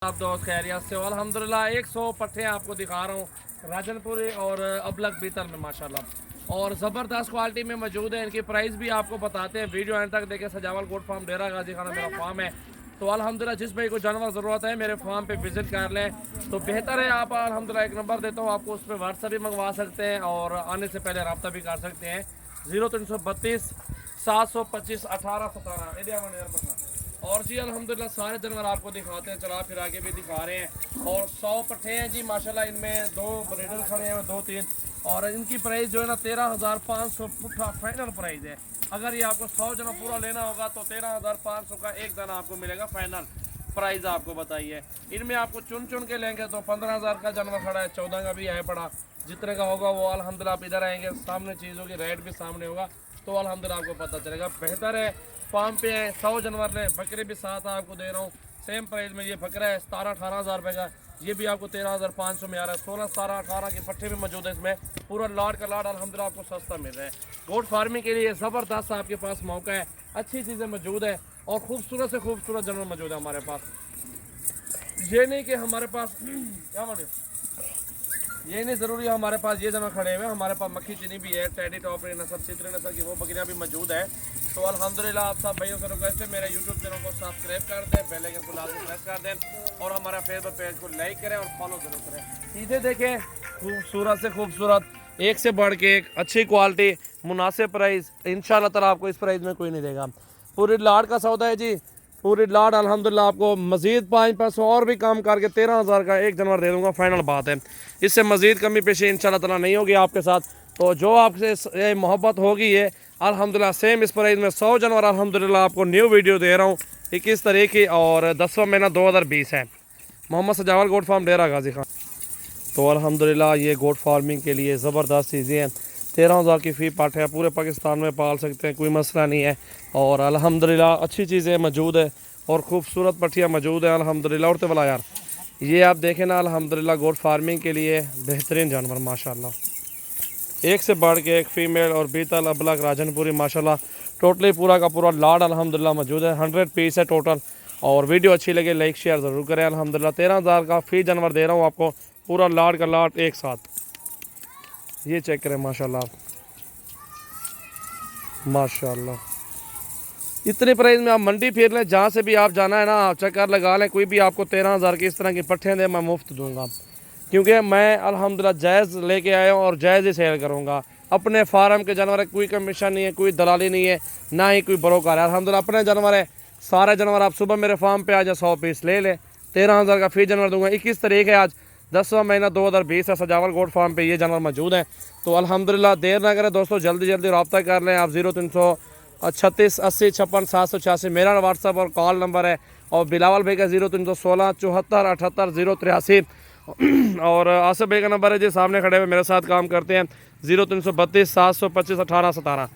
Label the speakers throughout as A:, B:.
A: आप दोस्त खैरियत से हो? अल्हम्दुलिल्लाह 100 पट्टे आपको दिखा रहा हूँ राजनपुरी और अबलग बीतल में माशाल्लाह और ज़बरदस्त क्वालिटी में मौजूद है। इनकी प्राइस भी आपको बताते हैं, वीडियो एंड तक देखें। सजावल गोट फार्म डेरा गाजी खाना मेरा फार्म है। तो अल्हम्दुलिल्लाह जिस भाई को जानवर ज़रूरत है मेरे फार्म पे विज़िट कर लें तो बेहतर है। आप अल्हम्दुलिल्लाह एक नंबर देता हूँ आपको, उस पर व्हाट्सएप भी मंगवा सकते हैं और आने से पहले रब्ता भी कर सकते हैं। 0332 725 1817। और जी अल्हम्दुलिल्लाह सारे जानवर आपको दिखाते हैं, चला फिर आगे भी दिखा रहे हैं। और 100 पट्टे हैं जी माशाल्लाह। इनमें 2 ब्रीडर खड़े हैं, 2-3, और इनकी प्राइस जो है ना 13,500 पुट्ठा फाइनल प्राइस है। अगर ये आपको 100 जना पूरा लेना होगा तो 13,500 का एक दाना आपको मिलेगा फाइनल प्राइस आपको बताइए। इनमें आपको चुन चुन के लेंगे तो 15,000 का जानवर खड़ा है, 14 का भी है पड़ा। जितने का होगा वो अल्हम्दुलिल्लाह आप इधर आएंगे सामने चीज़ों की रेट भी सामने होगा तो अल्हम्दुलिल्लाह आपको पता चलेगा। बेहतर है फार्म पे है, 100 जानवर लें। बकरे भी साथ आपको दे रहा हूँ सेम प्राइस में। ये बकरा है 17-18 हज़ार रुपये का, ये भी आपको 13,500 में आ रहा है। 16-17-18 के पट्टे भी मौजूद है इसमें। पूरा लाड का लाड अल्हम्दुलिल्लाह आपको सस्ता मिल रहा है। गोट फार्मिंग के लिए ज़बरदस्त आपके पास मौका है, अच्छी चीज़ें मौजूद है और खूबसूरत से खूबसूरत जानवर मौजूद है हमारे पास। ये नहीं कि हमारे पास क्या माने, ये नहीं ज़रूरी है हमारे पास ये जानवर खड़े हुए हैं। हमारे पास मक्खी चीनी भी है, टैडी टॉपरी नस्ल, चित्रे नस्ल की वो बकरियाँ भी मौजूद है। तो अल्हम्दुलिल्लाह आप सब भाइयों से रिक्वेस्ट है मेरे यूट्यूब चैनल को सब्सक्राइब कर दें, बेल आइकन को लाजमी प्रेस कर दें और हमारा फेसबुक पेज को लाइक करें और फॉलो जरूर करें। सीधे देखें, खूबसूरत से खूबसूरत, एक से बढ़ के एक, अच्छी क्वालिटी, मुनासिब प्राइस। इंशाल्लाह ताला आपको इस प्राइस में कोई नहीं देगा। पूरी लाड का सौदा है जी, पूरी लाड अल्हम्दुलिल्लाह। आपको मज़ीद 5 पैसों और भी कम करके 13,000 का एक जानवर दे दूँगा, फाइनल बात है। इससे मज़ीद कमी पेशी इंशाल्लाह ताला नहीं होगी आपके साथ। तो जो आपसे मोहब्बत होगी ये अल्हम्दुलिल्लाह सेम इस प्राइस में 100 जानवर अल्हम्दुलिल्लाह आपको न्यू वीडियो दे रहा हूँ 21 तारीख की और 10वां महीना 2020 है। मोहम्मद सजावल गोट फार्म डेरा गाजी खान। तो अल्हम्दुलिल्लाह ये गोट फार्मिंग के लिए ज़बरदस्त चीज़ें हैं। 13,000 की फ़ी पाठ है, पूरे पाकिस्तान में पाल सकते हैं, कोई मसला नहीं है। और अल्हम्दुलिल्लाह अच्छी चीज़ें मौजूद है और खूबसूरत पट्टियाँ मौजूद है अल्हम्दुलिल्लाह। उड़ते वाला यार ये आप देखें ना, अल्हम्दुलिल्लाह गोट फार्मिंग के लिए बेहतरीन जानवर माशाल्लाह, एक से बढ़ के एक फ़ीमेल और बीतल अबलग राजनपुरी माशाल्लाह। टोटली पूरा का पूरा लाड अल्हम्दुलिल्लाह मौजूद है। 100 पीस है टोटल। और वीडियो अच्छी लगे लाइक शेयर ज़रूर करें। अल्हम्दुलिल्लाह 13,000 का फ़ी जानवर दे रहा हूँ आपको, पूरा लाड का लाड एक साथ। ये चेक करें माशाल्लाह माशाल्लाह। इतने प्राइस में आप मंडी फिर लें, जहाँ से भी आप जाना है ना आप चक्कर लगा लें, कोई भी आपको 13,000 की इस तरह की पट्ठे दे मैं मुफ्त दूंगा। क्योंकि मैं अल्हम्दुलिल्लाह जायज़ लेके आया हूँ और जायज़ ही सेल करूँगा। अपने फार्म के जानवर है, कोई कमीशन नहीं है, कोई दलाली नहीं है, ना ही कोई ब्रोकर है। अल्हम्दुलिल्लाह अपने जानवर है, सारे जानवर आप सुबह मेरे फार्म पे आ जाए 100 पीस ले लें। 13,000 का फ़ी जानवर दूंगा। 21 तारीख है आज, 10वां महीना 2020 है। सजावल गोट फार्म पे ये जानवर मौजूद हैं। तो अल्हम्दुलिल्लाह देर ना करें दोस्तों, जल्दी जल्दी रब्ता कर लें आप। 0336 80 56 786 मेरा व्हाट्सअप और कॉल नंबर है। और बिलावल भाई का 0316 74 78 083 और आसिफ भाई का नंबर है जी, सामने खड़े हुए मेरे साथ काम करते हैं, 0332 725 1817।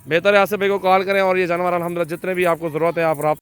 A: बेहतर है आसिफ भाई को कॉल करें और ये जानवर अल्हम्दुलिल्लाह जितने भी आपको ज़रूरत है आप